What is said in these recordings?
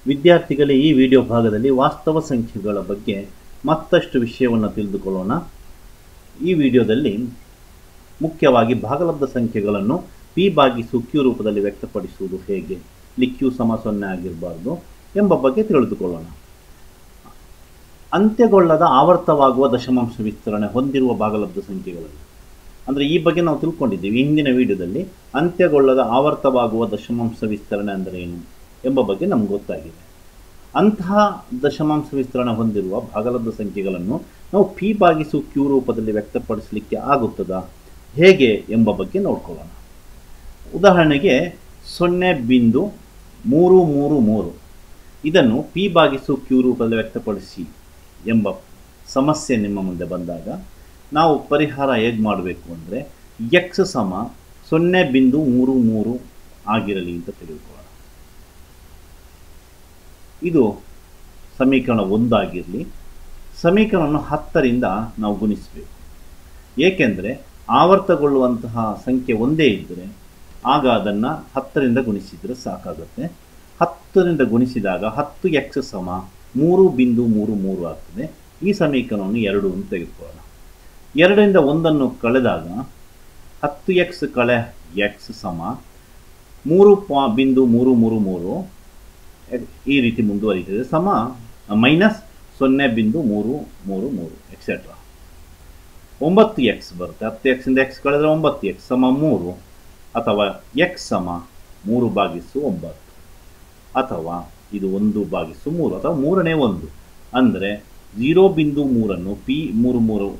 ವಿದ್ಯಾರ್ಥಿಗಳೇ, ಈ ವಿಡಿಯೋ ಭಾಗದಲ್ಲಿ ವಾಸ್ತವ ಸಂಖ್ಯೆಗಳ ಬಗ್ಗೆ ಮತ್ತಷ್ಟು ವಿಷಯವನ್ನು ತಿಳಿದುಕೊಳ್ಳೋಣ. ಈ ವಿಡಿಯೋದಲ್ಲಿ ಮುಖ್ಯವಾಗಿ ಭಾಗಲಬ್ಧ ಸಂಖ್ಯೆಗಳನ್ನು p/q ರೂಪದಲ್ಲಿ ವ್ಯಕ್ತಪಡಿಸುವುದು ಹೇಗೆ, ಇಲ್ಲಿ q = 0 ಆಗಿರಬಾರ್ದು ಎಂಬ ಬಗ್ಗೆ ತಿಳಿದುಕೊಳ್ಳೋಣ. ಅಂತ್ಯಗೊಳ್ಳದ ಆವರ್ತವಾಗುವ ದಶಮಾಂಶ ವಿಸ್ತರಣೆ ಹೊಂದಿರುವ ಭಾಗಲಬ್ಧ ಸಂಖ್ಯೆಗಳಲ್ಲಿ, ಅಂದರೆ ಈ ಬಗ್ಗೆ ನಾವು ತಿಳ್ಕೊಂಡಿದ್ದೀವಿ ಹಿಂದಿನ ವಿಡಿಯೋದಲ್ಲಿ. ಅಂತ್ಯಗೊಳ್ಳದ ಆವರ್ತವಾಗುವ ದಶಮಾಂಶ ವಿಸ್ತರಣೆ ಅಂದರೆ ಏನು ಎಂಬ ಬಗ್ಗೆ ನಮ್ಗೆ ಗೊತ್ತಾಗಿದೆ. ಅಂತಹ ದಶಮಾಂಶ ವಿಸ್ತರಣೆ ಹೊಂದಿರುವ ಭಾಗಲಬ್ಧ ಸಂಖ್ಯೆಗಳನ್ನು ನಾವು p/q ರೂಪದಲ್ಲಿ ವ್ಯಕ್ತಪಡಿಸಲಿಕ್ಕೆ ಆಗುತ್ತದಾ, ಹೇಗೆ ಎಂಬ ಬಗ್ಗೆ ನೋಡ್ಕೊಳ್ಳೋಣ. ಉದಾಹರಣೆಗೆ 0.333 ಇದನ್ನು p/q ರೂಪದಲ್ಲಿ ವ್ಯಕ್ತಪಡಿಸಿ ಎಂಬ ಸಮಸ್ಯೆ ನಿಮ್ಮ ಮುಂದೆ ಬಂದಾಗ ನಾವು ಪರಿಹಾರ ಹೇಗೆ ಮಾಡಬೇಕು ಅಂದರೆ, x = 0.33 ಆಗಿರಲಿ ಅಂತ ತೆಗೆದುಕೊಳ್ಳೋಣ. ಇದು ಸಮೀಕರಣ 1 ಆಗಿರಲಿ. ಸಮೀಕರಣವನ್ನು 10ರಿಂದ ನಾವು ಗುಣಿಸಬೇಕು. ಏಕೆಂದರೆ ಆವರ್ತಗೊಳ್ಳುವಂತಹ ಸಂಖ್ಯೆ ಒಂದೇ ಇದ್ದರೆ ಆಗ ಅದನ್ನು 10ರಿಂದ ಗುಣಿಸಿದರೆ ಸಾಕಾಗುತ್ತೆ. 10ರಿಂದ ಗುಣಿಸಿದಾಗ 10x = 3.33 ಆಗ್ತದೆ. ಈ ಸಮೀಕರಣವನ್ನು 2 ಅಂತ ತೆಗೆದುಕೊಳ್ಳೋಣ. 2ರಿಂದ 1 ಕಳೆದಾಗ 10x - x = 3.333 ಈ ರೀತಿ ಮುಂದುವರಿಯುತ್ತದೆ, -0.333 ಎಕ್ಸೆಟ್ರಾ. 9x ಬರುತ್ತೆ. 10x ಇಂದ x ಕಳೆದರೆ 9x = 3, ಅಥವಾ x = 3/9, ಅಥವಾ ಇದು 1/3, ಅಥವಾ 3ನೇ 1. ಅಂದರೆ 0.3 p33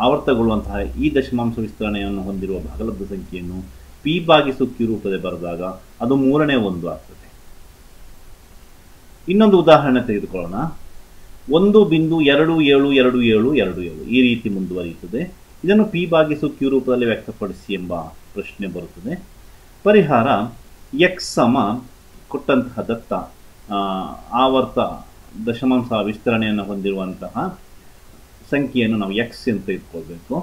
ಆವರ್ತಗೊಳ್ಳುವಂತಹ ಈ ದಶಮಾಂಶ ವಿಸ್ತರಣೆಯನ್ನು ಹೊಂದಿರುವ ಭಾಗಲಬ್ಧ ಸಂಖ್ಯೆಯನ್ನು p/q ರೂಪದಲ್ಲಿ ಬರೆದಾಗ ಅದು 3ನೇ 1 ಆಗ್ತದೆ. ಇನ್ನೊಂದು ಉದಾಹರಣೆ ತೆಗೆದುಕೊಳ್ಳೋಣ. 1.272727 ಈ ರೀತಿ ಮುಂದುವರಿಯುತ್ತದೆ. ಇದನ್ನು p/q ರೂಪದಲ್ಲಿ ವ್ಯಕ್ತಪಡಿಸಿ ಎಂಬ ಪ್ರಶ್ನೆ ಬರುತ್ತದೆ. ಪರಿಹಾರ x ಕೊಟ್ಟಂತಹ ದತ್ತ ಆವರ್ತ ದಶಮಾಂಶ ವಿಸ್ತರಣೆಯನ್ನು ಹೊಂದಿರುವಂತಹ ಸಂಖ್ಯೆಯನ್ನು ನಾವು x ಅಂತ ತೆಗೆದುಕೊಳ್ಬೇಕು.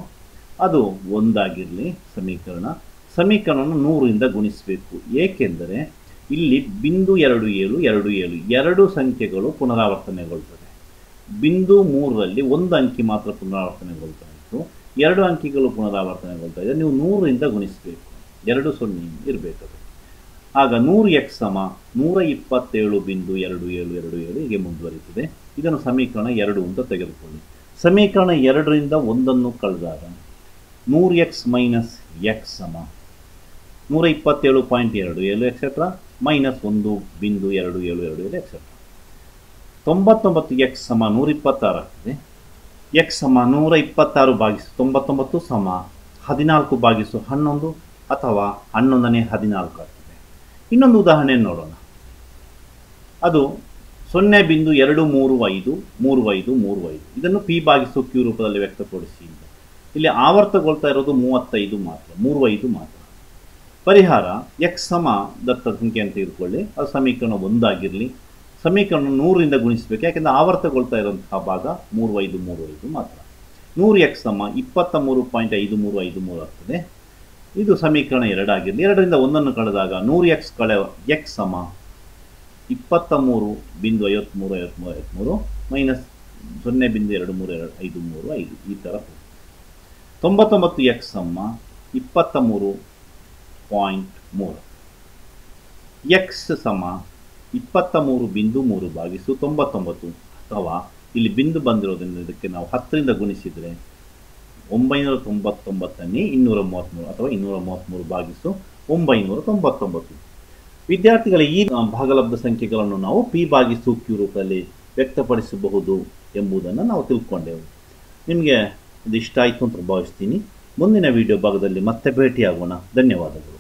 ಅದು 1 ಆಗಿರಲಿ. ಸಮೀಕರಣವನ್ನು 100ರಿಂದ ಗುಣಿಸಬೇಕು. ಏಕೆಂದರೆ ಇಲ್ಲಿ 0.2727 ಎರಡು ಸಂಖ್ಯೆಗಳು ಪುನರಾವರ್ತನೆಗೊಳ್ತದೆ. 3ರಲ್ಲಿ 1 ಅಂಕಿ ಮಾತ್ರ ಪುನರಾವರ್ತನೆಗೊಳ್ತಾ ಇತ್ತು, 2 ಅಂಕಿಗಳು ಪುನರಾವರ್ತನೆಗೊಳ್ತಾ ಇದೆ. ನೀವು 100ರಿಂದ ಗುಣಿಸಬೇಕು, 2 0 ಇರಬೇಕದು. ಆಗ 100x = 127.2727 ಹೀಗೆ ಮುಂದುವರಿಯುತ್ತದೆ. ಇದನ್ನು ಸಮೀಕರಣ 2 ಅಂತ ತೆಗೆದುಕೊಳ್ಳಿ. ಸಮೀಕರಣ 2ರಿಂದ 1 ಕಳೆದಾಗ 100x - x = 127.27 etcetera -1.277 etcetera. 99x = 126 ಆಗ್ತದೆ. x = 126/99 14/11 ಅಥವಾ 11ನೇ 14 ಆಗ್ತದೆ. ಇನ್ನೊಂದು ಉದಾಹರಣೆ ನೋಡೋಣ. ಅದು 0.23535 ಇದನ್ನು p/q ರೂಪದಲ್ಲಿ ವ್ಯಕ್ತಪಡಿಸಿ. ಇಲ್ಲಿ ಆವರ್ತಗೊಳ್ತಾ ಇರೋದು 35 ಮಾತ್ರ. ಪರಿಹಾರ x ದತ್ತ ಸಂಖ್ಯೆ ಅಂತ ತೆಗೆದುಕೊಳ್ಳಿ. ಅದು ಸಮೀಕರಣ 1 ಆಗಿರಲಿ. ಸಮೀಕರಣ 100ರಿಂದ ಗುಣಿಸಬೇಕು, ಯಾಕೆಂದರೆ ಆವರ್ತಗೊಳ್ತಾ ಇರುವಂತಹ ಭಾಗ 35 ಮಾತ್ರ. 100x = 23.5353 ಆಗ್ತದೆ. ಇದು ಸಮೀಕರಣ 2 ಆಗಿರಲಿ. 2ರಿಂದ 1 ಕಳೆದಾಗ 100x - x = 23.5353 -0.2353 ಈ ಥರ. 99x = 23.3. x = 23.3/99, ಅಥವಾ ಇಲ್ಲಿ ಬಿಂದು ಬಂದಿರೋದ್ರಿಂದ ಇದಕ್ಕೆ ನಾವು 10ರಿಂದ ಗುಣಿಸಿದರೆ 999ನೇ 233, ಅಥವಾ 233/999. ವಿದ್ಯಾರ್ಥಿಗಳ ಈ ಭಾಗಲಬ್ಧ ಸಂಖ್ಯೆಗಳನ್ನು ನಾವು p/q ರೂಪದಲ್ಲಿ ವ್ಯಕ್ತಪಡಿಸಬಹುದು ಎಂಬುದನ್ನು ನಾವು ತಿಳ್ಕೊಂಡೆವು. ನಿಮಗೆ ಇದು ಇಷ್ಟ ಆಯಿತು ಅಂತ ಭಾವಿಸ್ತೀನಿ. ಮುಂದಿನ ವಿಡಿಯೋ ಭಾಗದಲ್ಲಿ ಮತ್ತೆ ಭೇಟಿಯಾಗೋಣ. ಧನ್ಯವಾದಗಳು.